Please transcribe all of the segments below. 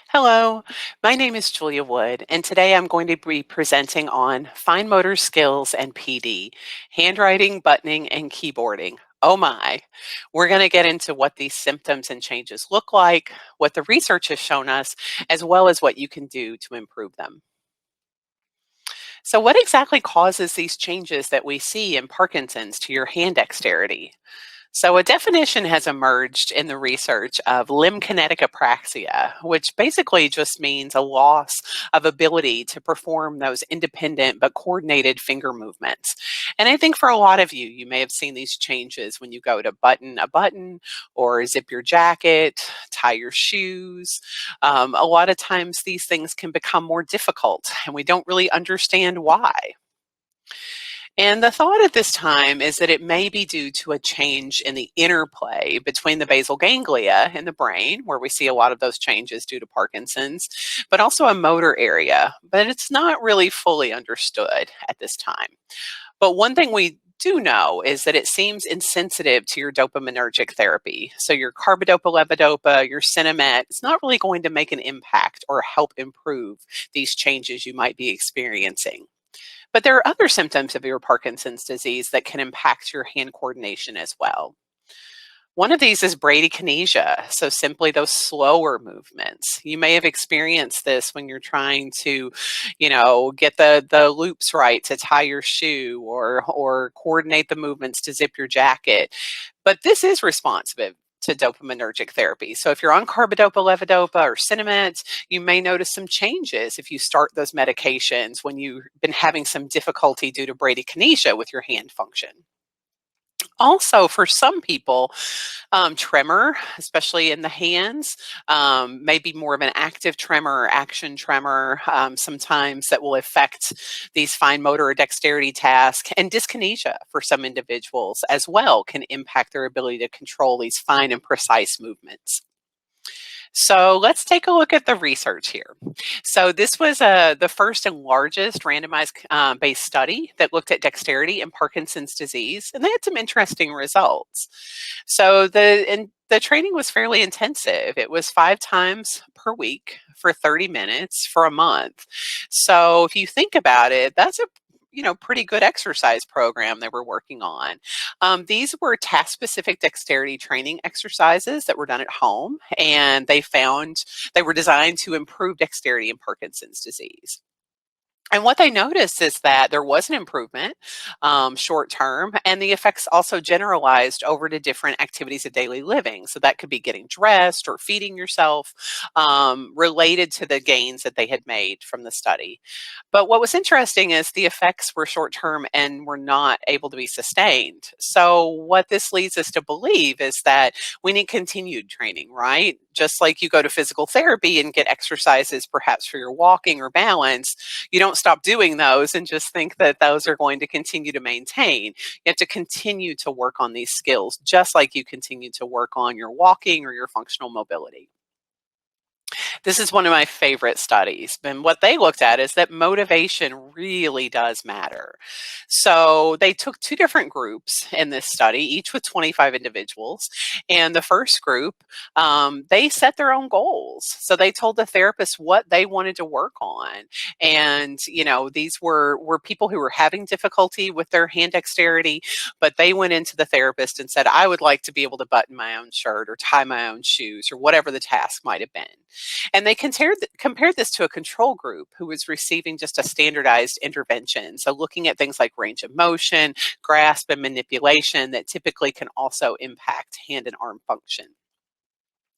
Hello, my name is Julia Wood, and today I'm going to be presenting on fine motor skills and PD, handwriting, buttoning, and keyboarding. Oh my. We're going to get into what these symptoms and changes look like, what the research has shown us, as well as what you can do to improve them. So, what exactly causes these changes that we see in Parkinson's to your hand dexterity? So, a definition has emerged in the research of limb kinetic apraxia, which basically just means a loss of ability to perform those independent but coordinated finger movements. And I think for a lot of you, you may have seen these changes when you go to button a button or zip your jacket, tie your shoes. A lot of times these things can become more difficult, and we don't really understand why. And the thought at this time is that it may be due to a change in the interplay between the basal ganglia in the brain, where we see a lot of those changes due to Parkinson's, but also a motor area. But it's not really fully understood at this time. But one thing we do know is that it seems insensitive to your dopaminergic therapy. So your carbidopa, levodopa, your Cinemet, it's not really going to make an impact or help improve these changes you might be experiencing. But there are other symptoms of your Parkinson's disease that can impact your hand coordination as well. One of these is bradykinesia, so simply those slower movements. You may have experienced this when you're trying to, get the loops right to tie your shoe or coordinate the movements to zip your jacket. But this is responsive to dopaminergic therapy. So if you're on carbidopa, levodopa, or Cinemeds, you may notice some changes if you start those medications when you've been having some difficulty due to bradykinesia with your hand function. Also, for some people, tremor, especially in the hands, may be more of an active tremor or action tremor, sometimes that will affect these fine motor or dexterity tasks. And dyskinesia for some individuals as well can impact their ability to control these fine and precise movements. So let's take a look at the research here. So this was the first and largest randomized based study that looked at dexterity in Parkinson's disease, and they had some interesting results. So the training was fairly intensive. It was 5 times per week for 30 minutes for a month. So if you think about it, that's a pretty good exercise program they were working on. These were task specific dexterity training exercises that were done at home, and they found they were designed to improve dexterity in Parkinson's disease. And what they noticed is that there was an improvement short term, and the effects also generalized over to different activities of daily living. So that could be getting dressed or feeding yourself, related to the gains that they had made from the study. But what was interesting is the effects were short term and were not able to be sustained. So, what this leads us to believe is that we need continued training, right? Just like you go to physical therapy and get exercises perhaps for your walking or balance, you don't stop doing those and just think that those are going to continue to maintain. You have to continue to work on these skills, just like you continue to work on your walking or your functional mobility. This is one of my favorite studies. And what they looked at is that motivation really does matter. So they took two different groups in this study, each with 25 individuals. And the first group, they set their own goals. So they told the therapist what they wanted to work on. And, these were people who were having difficulty with their hand dexterity, but they went into the therapist and said, I would like to be able to button my own shirt or tie my own shoes or whatever the task might have been. And they compared this to a control group who was receiving just a standardized intervention. So, looking at things like range of motion, grasp, and manipulation that typically can also impact hand and arm function.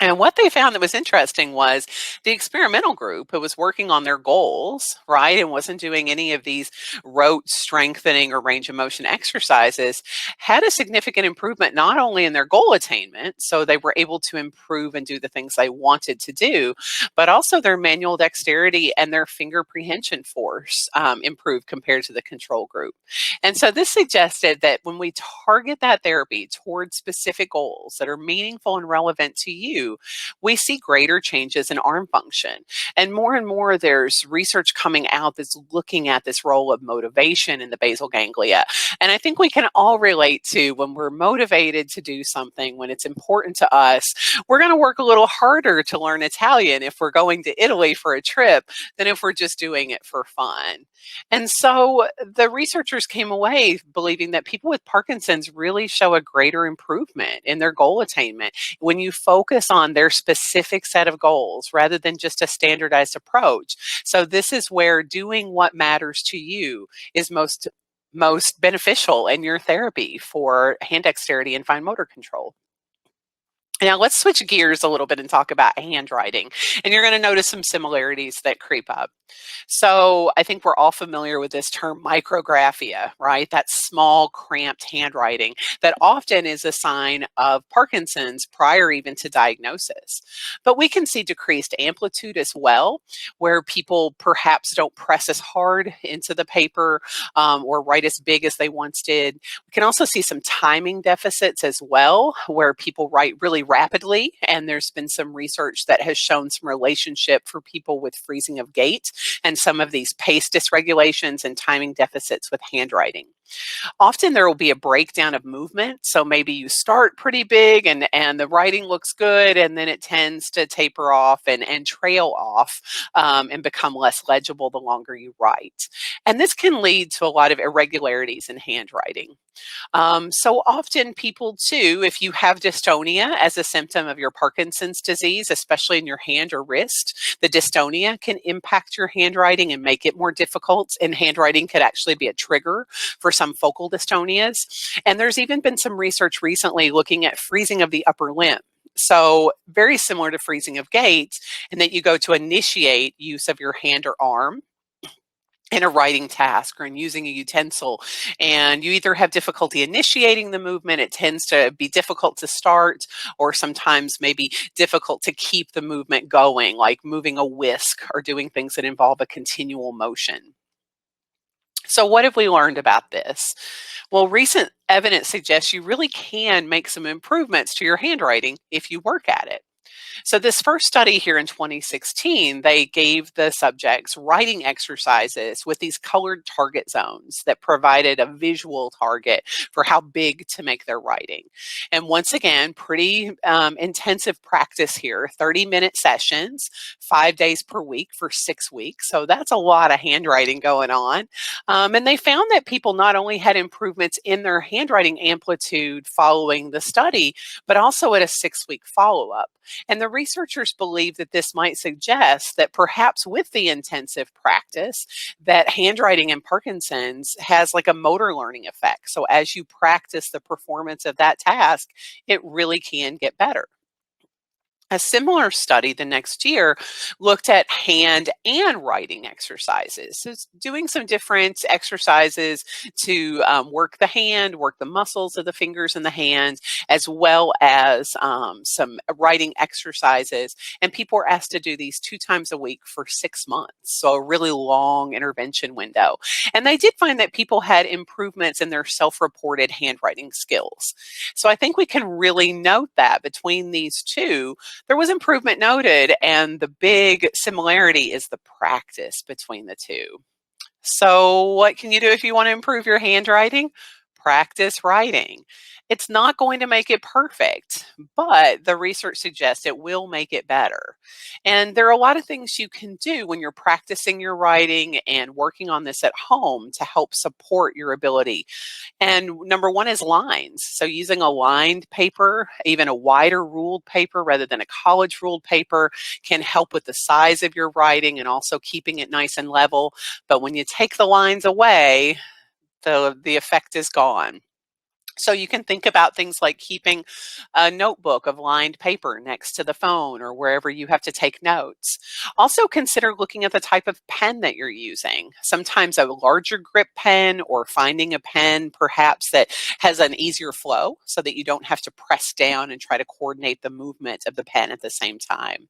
And what they found that was interesting was the experimental group who was working on their goals, right, and wasn't doing any of these rote strengthening or range of motion exercises, had a significant improvement not only in their goal attainment, so they were able to improve and do the things they wanted to do, but also their manual dexterity and their finger prehension force improved compared to the control group. And so this suggested that when we target that therapy towards specific goals that are meaningful and relevant to you, 2, we see greater changes in arm function. And more, there's research coming out that's looking at this role of motivation in the basal ganglia. And I think we can all relate to when we're motivated to do something, when it's important to us, we're going to work a little harder to learn Italian if we're going to Italy for a trip than if we're just doing it for fun. And so the researchers came away believing that people with Parkinson's really show a greater improvement in their goal attainment when you focus on their specific set of goals rather than just a standardized approach. So this is where doing what matters to you is most beneficial in your therapy for hand dexterity and fine motor control. Now, let's switch gears a little bit and talk about handwriting. And you're going to notice some similarities that creep up. So, I think we're all familiar with this term micrographia, right? That small, cramped handwriting that often is a sign of Parkinson's prior even to diagnosis. But we can see decreased amplitude as well, where people perhaps don't press as hard into the paper or write as big as they once did. We can also see some timing deficits as well, where people write really rapidly. And there's been some research that has shown some relationship for people with freezing of gait and some of these pace dysregulations and timing deficits with handwriting. Often there will be a breakdown of movement. So maybe you start pretty big and the writing looks good, and then it tends to taper off and trail off and become less legible the longer you write. And this can lead to a lot of irregularities in handwriting. So often people too, if you have dystonia as a symptom of your Parkinson's disease, especially in your hand or wrist, the dystonia can impact your handwriting and make it more difficult. And handwriting could actually be a trigger for some focal dystonias. And there's even been some research recently looking at freezing of the upper limb. So very similar to freezing of gait, in that you go to initiate use of your hand or arm in a writing task or in using a utensil, and you either have difficulty initiating the movement, it tends to be difficult to start, or sometimes maybe difficult to keep the movement going, like moving a whisk or doing things that involve a continual motion. So, what have we learned about this? Well, recent evidence suggests you really can make some improvements to your handwriting if you work at it. So, this first study here in 2016, they gave the subjects writing exercises with these colored target zones that provided a visual target for how big to make their writing. And once again, pretty intensive practice here, 30-minute sessions, 5 days per week for 6 weeks. So, that's a lot of handwriting going on. And they found that people not only had improvements in their handwriting amplitude following the study, but also at a 6-week follow up. And the researchers believe that this might suggest that perhaps with the intensive practice, that handwriting in Parkinson's has like a motor learning effect. So as you practice the performance of that task, it really can get better. A similar study the next year looked at hand and writing exercises. So it's doing some different exercises to work the hand, work the muscles of the fingers and the hands, as well as some writing exercises. And people were asked to do these 2 times a week for 6 months. So a really long intervention window. And they did find that people had improvements in their self-reported handwriting skills. So I think we can really note that between these two, there was improvement noted, and the big similarity is the practice between the two. So, what can you do if you want to improve your handwriting? Practice writing. It's not going to make it perfect, but the research suggests it will make it better. And there are a lot of things you can do when you're practicing your writing and working on this at home to help support your ability. And number one is lines. So using a lined paper, even a wider ruled paper rather than a college ruled paper, can help with the size of your writing and also keeping it nice and level. But when you take the lines away, the effect is gone. So you can think about things like keeping a notebook of lined paper next to the phone or wherever you have to take notes. Also consider looking at the type of pen that you're using. Sometimes a larger grip pen, or finding a pen perhaps that has an easier flow so that you don't have to press down and try to coordinate the movement of the pen at the same time.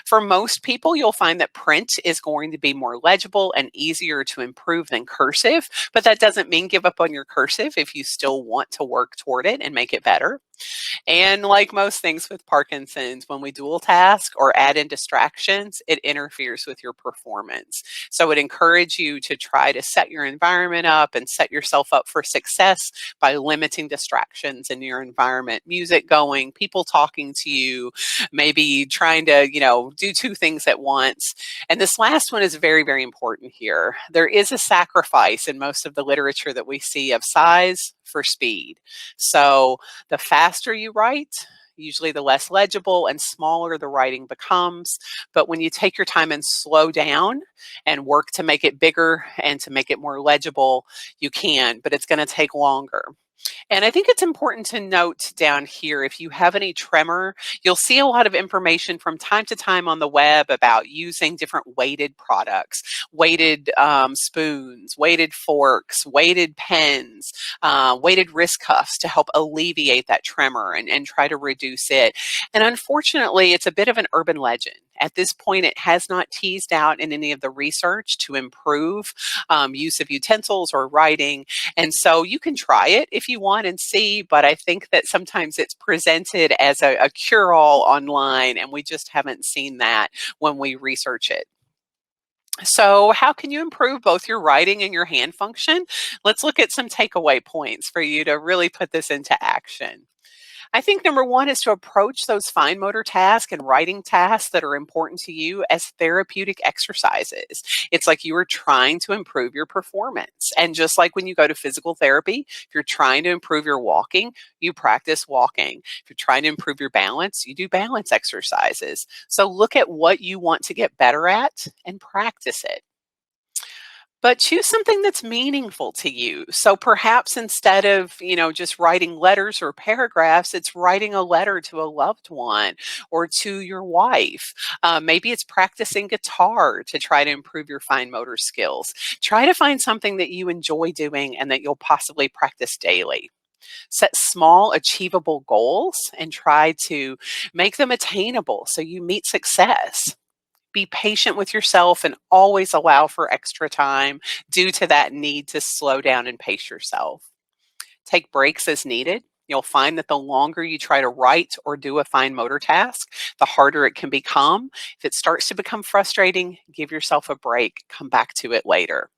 For most people, you'll find that print is going to be more legible and easier to improve than cursive, but that doesn't mean give up on your cursive if you still want to work toward it and make it better. And like most things with Parkinson's, when we dual task or add in distractions, it interferes with your performance. So it encourages you to try to set your environment up and set yourself up for success by limiting distractions in your environment. Music going, people talking to you, maybe trying to, do two things at once. And this last one is very, very important here. There is a sacrifice in most of the literature that we see of size for speed. So the faster you write, usually the less legible and smaller the writing becomes. But when you take your time and slow down and work to make it bigger and to make it more legible, you can, but it's going to take longer. And I think it's important to note down here, if you have any tremor, you'll see a lot of information from time to time on the web about using different weighted products, weighted spoons, weighted forks, weighted pens, weighted wrist cuffs to help alleviate that tremor and try to reduce it. And unfortunately, it's a bit of an urban legend. At this point, it has not teased out in any of the research to improve use of utensils or writing. And so you can try it if you want and see, but I think that sometimes it's presented as a cure-all online, and we just haven't seen that when we research it. So, how can you improve both your writing and your hand function? Let's look at some takeaway points for you to really put this into action. I think number one is to approach those fine motor tasks and writing tasks that are important to you as therapeutic exercises. It's like you are trying to improve your performance. And just like when you go to physical therapy, if you're trying to improve your walking, you practice walking. If you're trying to improve your balance, you do balance exercises. So look at what you want to get better at and practice it. But choose something that's meaningful to you. So perhaps instead of, just writing letters or paragraphs, it's writing a letter to a loved one or to your wife. Maybe it's practicing guitar to try to improve your fine motor skills. Try to find something that you enjoy doing and that you'll possibly practice daily. Set small, achievable goals and try to make them attainable so you meet success. Be patient with yourself and always allow for extra time due to that need to slow down and pace yourself. Take breaks as needed. You'll find that the longer you try to write or do a fine motor task, the harder it can become. If it starts to become frustrating, give yourself a break. Come back to it later.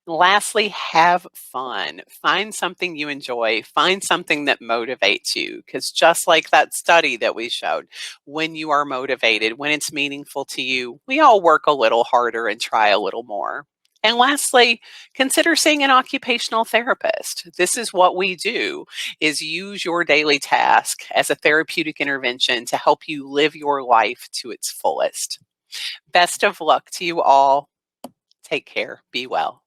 Lastly, have fun. Find something you enjoy. Find something that motivates you. Because just like that study that we showed, when you are motivated, when it's meaningful to you, we all work a little harder and try a little more. And lastly, consider seeing an occupational therapist. This is what we do, is use your daily task as a therapeutic intervention to help you live your life to its fullest. Best of luck to you all. Take care. Be well.